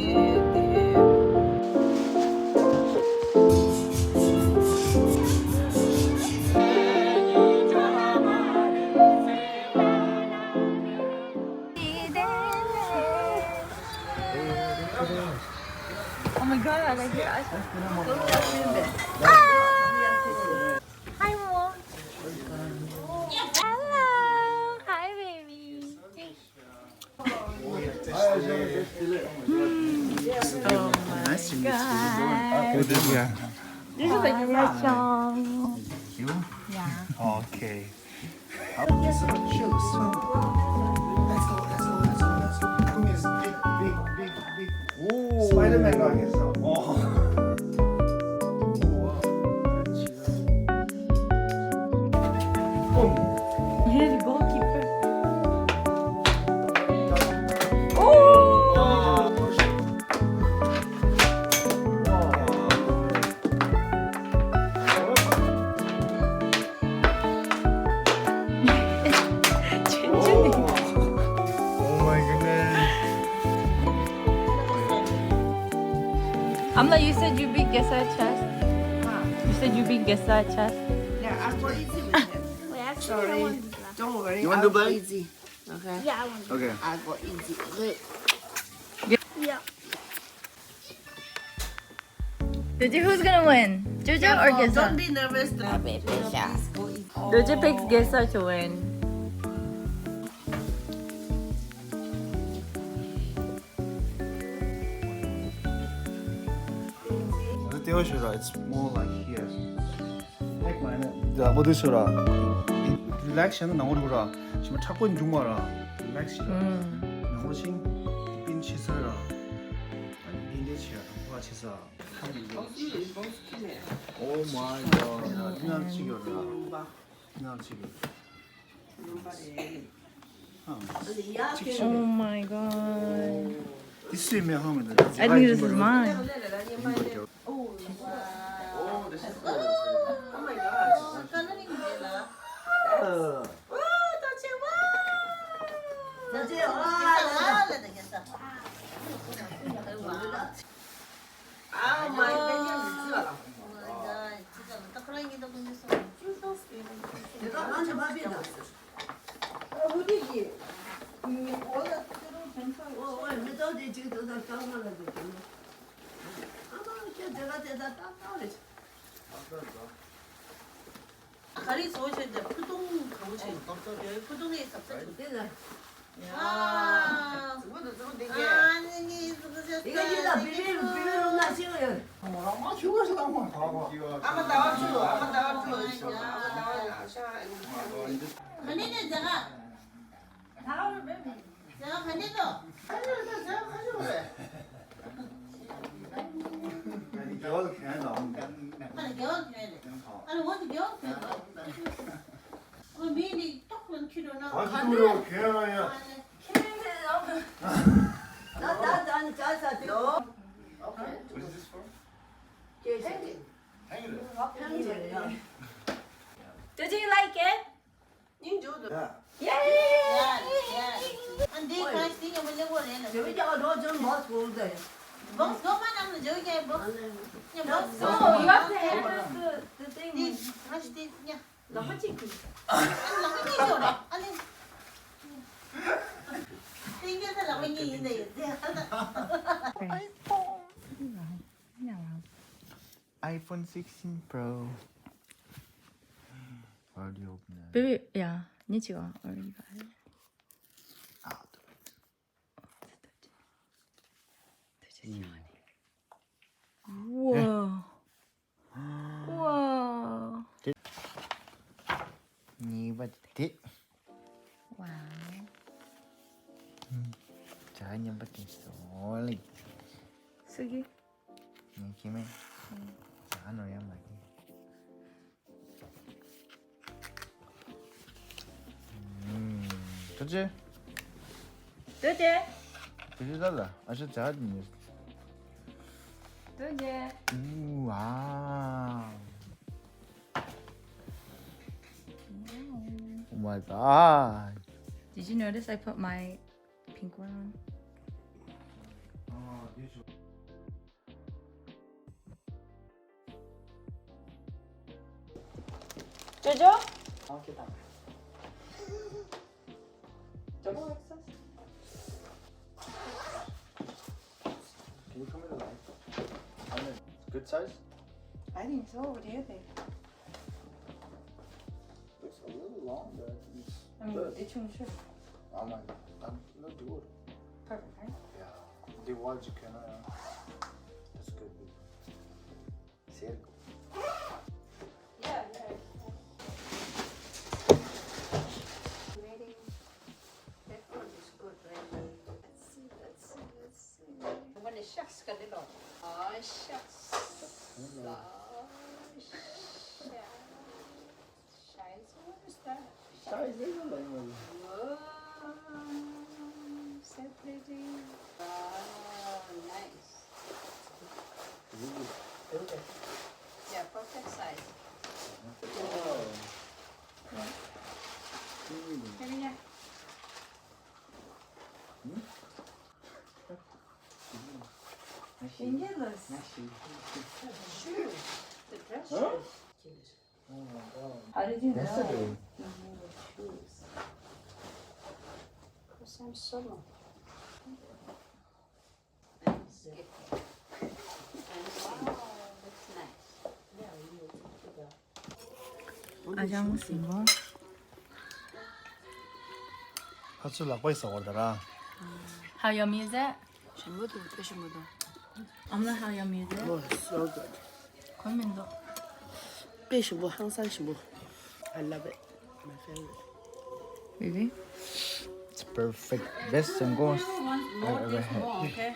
Oh my god, I like your eyes. Hi, Mom. Hello. Hi, baby. Oh my god. Good yeah. This is like a song. You? Yeah. Okay. Let's go. Come is big. Spider-Man 가겠어. You're the goalkeeper. Oh my goodness. Amna, you said you beat Gessa chest. You said you beat Gessa chest. Yeah, I'll go easy with it. Wait, actually, Sorry. I want this last. Don't worry. You want I'll to play? go easy. Okay. Yeah, I want this. Okay. I'll go easy. Look. Yeah. Doja, who's gonna win? Jojo or Don't Gessa? be nervous. baby, yeah. Go easy. Doja picks Gessa to win. 어디 떼어주라. It's more like here. 핵만은 나 어디 서라. 릴렉스는 나오르라. 지금 찾고 있는 중마라. 릴렉스라. 나오신 빈 치서라. 아니 빈데 치야. 누가 치서. 오 마이 갓. 그냥 찍어라. 그냥 찍어. Oh my god. 있으면 하면 돼. I think this is mine. Oh my gosh. Coloring nila. Oh my god. 다리 좋으신데 푸동 가보지. 여기 푸동에 있었어. 야. 아니 이거 진짜 비밀로 나시고요. 아 죽어서 나만 가봐. 아마 나와줘. 아마 나와줘. 간이네 제가. 다가오를 빼면. 제가 간이도. 간이도 제가 가지고 그래. 아니 겨울 그냥 나온다. 아니 겨울 해야 돼. 아니 어디 겨울 해야 돼. 그 미리 조금 키로나. 아직도 개나야. 나는 자자 너. What is this for? 계속 Hanging it. Doja, you like it? 인조도. Yeah. 안돼 가시 이거 뭐 내고래. 저기다가 너좀 먹고 뭐 너만 하면 저기 뭐. 그냥 뭐. Oh, you have to have the thing. 네 다시 돼. 야. The hot chicken. 아니 나가 이거래. 아니. 땡겨서 나가 있는데. iPhone 16 Pro. 어디 없네. Baby, yeah. 你几个 already got it. 아, 우와. 우와. 니 버티. 와우. 자녀 버티 솔리. 쓰기? 니 김에. 안어야 말이. 그치? Doja. 그치 달라. 아주 잘하네. Doja. 우와. Oh my god. Did you notice I put my pink one on? Jojo? Can you come in the light? Good size? I think so. What do you think? Looks a little long, but it's I mean, good. 대충 sure. 아마 not good. Perfect, right? Yeah. The walls you can. That's good. Sehr gut. Yeah, yeah. Ready? That one is good, right? Let's see. When the shucks got it on. Oh, shucks. Oh, shucks. Shines. What is that? Size is a little. Whoa. So pretty. Oh, nice. Yeah, perfect size. Oh. Here we go. Fingers. Shoes. The dress shoes. How did you know? Yesterday. Shoes. Because I'm solo. Nice. Wow, that's nice. 아장스모. 하츠 라고 있어 오더라. How yummy is that? 전부도 드시모도. 엄마 how yummy is it? Oh, so good. 고민도. 85 항상 15. I love it. My favorite. Really? It's perfect. Best and goes. More this more, okay?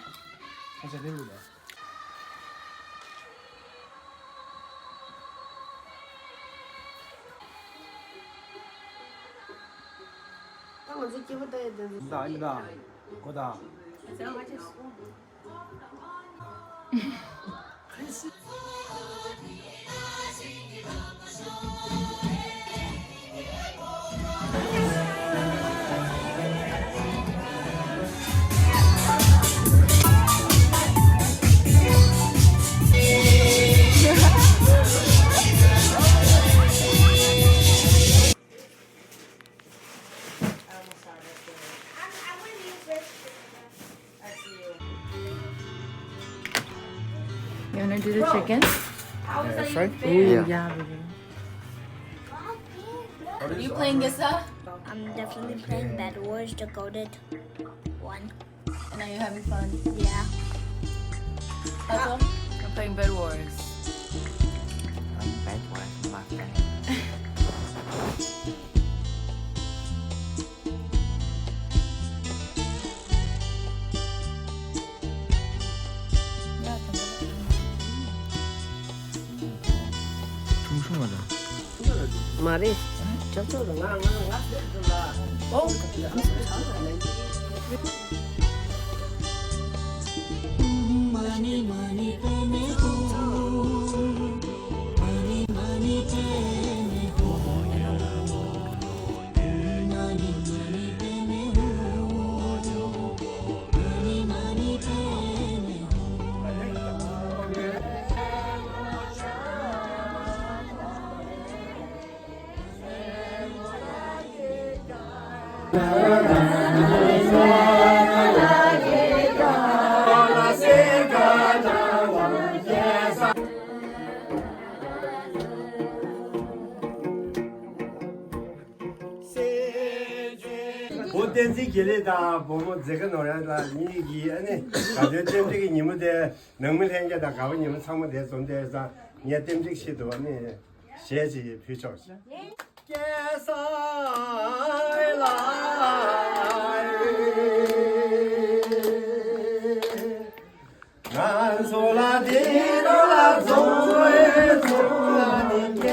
하츠 내려봐. 당은 지키부터 해야 되는데. 아니다. 거다. You wanna do the chicken? Air fry? Ooh, yeah, baby. Are You playing Gissa? I'm definitely playing Bad Wars, the goaded one. And are you having fun? Yeah. That's all? I'm playing Bed Wars. I'm bad one, my friend. 퉁퉁하다. 말이 저쪽으로 가. 어? 보댄지 길에다 보고 제가 노래라 니기 아니 가져 땜직이 니무데 너무 행게다 가고 니무 상무 대손대에서 니 땜직 시도 아니 셰지 피초시 난 솔라디로라 조에 솔라니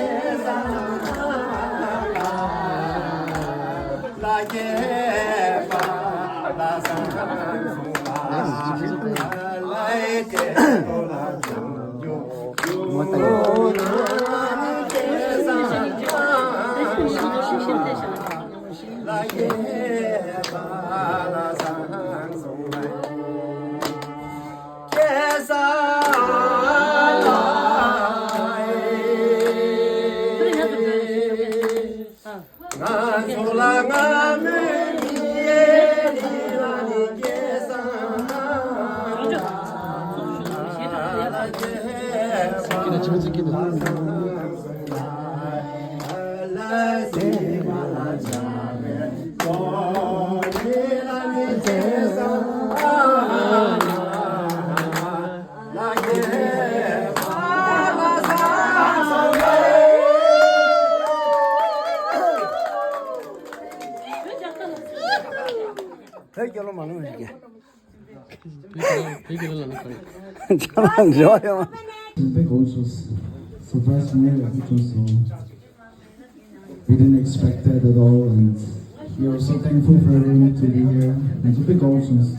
참 좋아요. Big goals was surprised me. It was we didn't expect that at all, and we are so thankful for everyone to be here. And the big goals was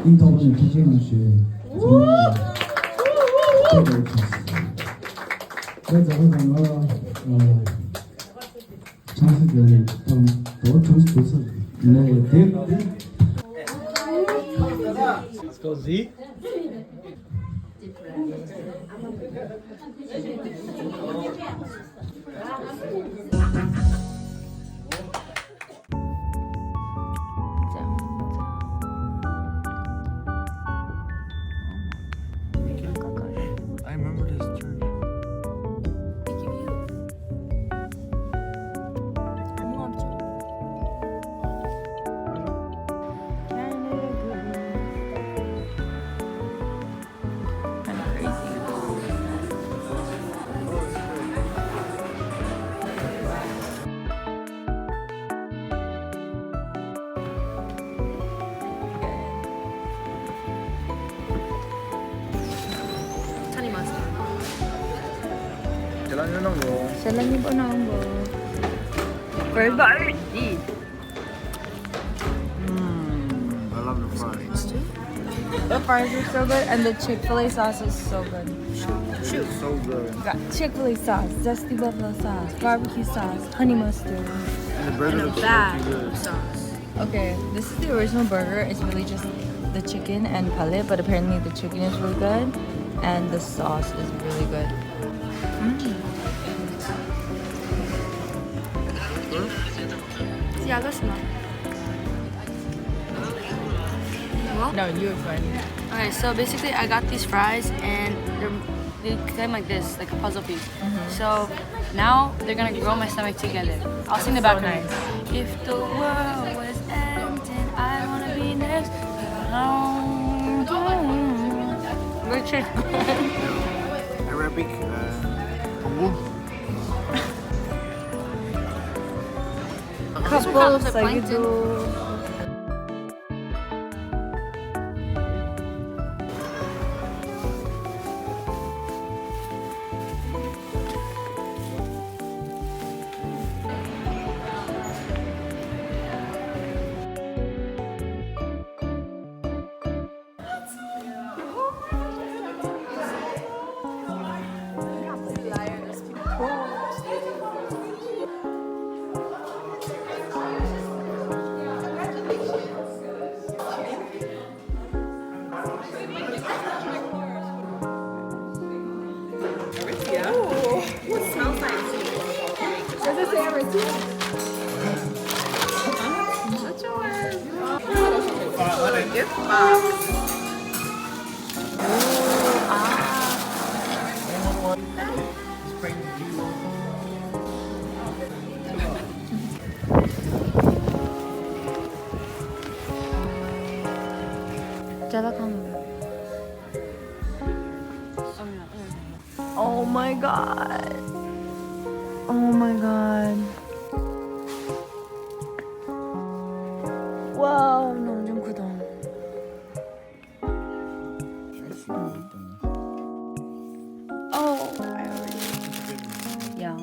인터뷰는 기재만 씨. 그래서 항상 장수들 더 좋았어. 네, Let's go Z. I remember this church. Jalan yun lang bro. Jalan niyo po na ako. Burger! I love the fries. The fries are so good and the Chick-fil-A sauce is so good. Shoot. So good. Got Chick-fil-A sauce, zesty buffalo sauce, barbecue sauce, honey mustard. And the burger looks so good. Okay, this is the original burger. It's really just the chicken and pellet, but apparently the chicken is really good and the sauce is really good. Yeah, that's not. No, you're fine. Okay, so basically I got these fries and they came like this, like a puzzle piece. So now they're gonna grow my stomach together. I'll sing the background. If the world was ending, I wanna be next. Richard. Arabic. Congo. Couple sagido. Oh my god. Oh my god. Wow, 너무 크다. Oh, I already. Yeah.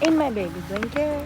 In my baby blanket.